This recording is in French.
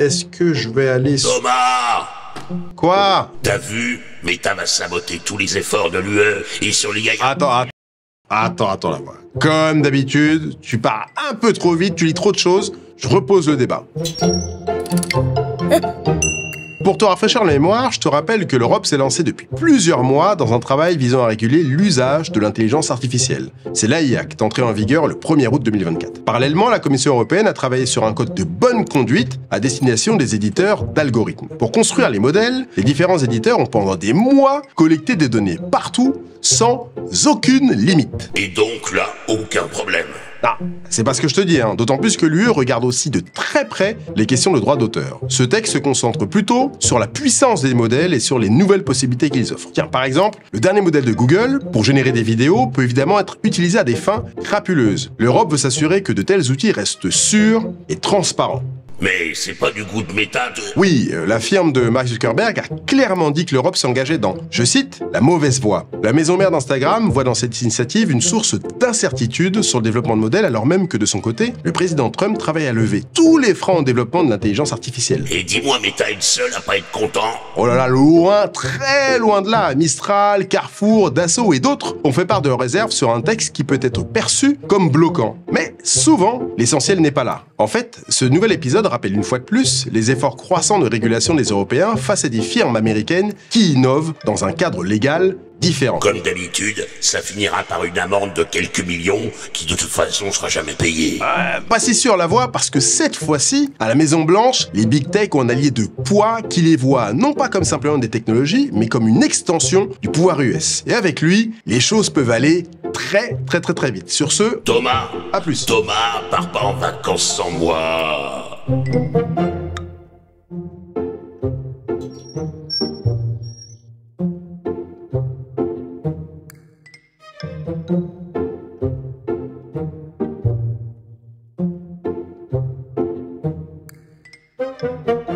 est-ce que je vais aller... Thomas! Quoi? T'as vu? Meta va saboter tous les efforts de l'UE et sur l'IA... Attends, la voix. Comme d'habitude, tu pars un peu trop vite, tu lis trop de choses, je repose le débat. Pour te rafraîchir la mémoire, je te rappelle que l'Europe s'est lancée depuis plusieurs mois dans un travail visant à réguler l'usage de l'intelligence artificielle. C'est l'AIA qui est entrée en vigueur le 1er août 2024. Parallèlement, la Commission européenne a travaillé sur un code de bonne conduite à destination des éditeurs d'algorithmes. Pour construire les modèles, les différents éditeurs ont pendant des mois collecté des données partout, sans aucune limite. Et donc là, aucun problème. Ah, c'est pas ce que je te dis, d'autant plus que l'UE regarde aussi de très près les questions de droit d'auteur. Ce texte se concentre plutôt sur la puissance des modèles et sur les nouvelles possibilités qu'ils offrent. Tiens, par exemple, le dernier modèle de Google, pour générer des vidéos, peut évidemment être utilisé à des fins crapuleuses. L'Europe veut s'assurer que de tels outils restent sûrs et transparents. Mais c'est pas du goût de Meta de... Oui, la firme de Mark Zuckerberg a clairement dit que l'Europe s'engageait dans, je cite, la mauvaise voie. La maison mère d'Instagram voit dans cette initiative une source d'incertitude sur le développement de modèles, alors même que de son côté, le président Trump travaille à lever tous les freins au développement de l'intelligence artificielle. Et dis-moi, Meta est le seul à pas être content? Oh là là, loin, très loin de là. Mistral, Carrefour, Dassault et d'autres ont fait part de leurs réserves sur un texte qui peut être perçu comme bloquant. Mais souvent, l'essentiel n'est pas là. En fait, ce nouvel épisode rappelle une fois de plus les efforts croissants de régulation des Européens face à des firmes américaines qui innovent dans un cadre légal différent. Comme d'habitude, ça finira par une amende de quelques millions qui de toute façon sera jamais payée. Pas si sûr la voix parce que cette fois-ci, à la Maison Blanche, les Big Tech ont un allié de poids qui les voit non pas comme simplement des technologies, mais comme une extension du pouvoir US. Et avec lui, les choses peuvent aller très vite. Sur ce, Thomas, à plus. Thomas, pars pas en vacances sans moi. Thank you.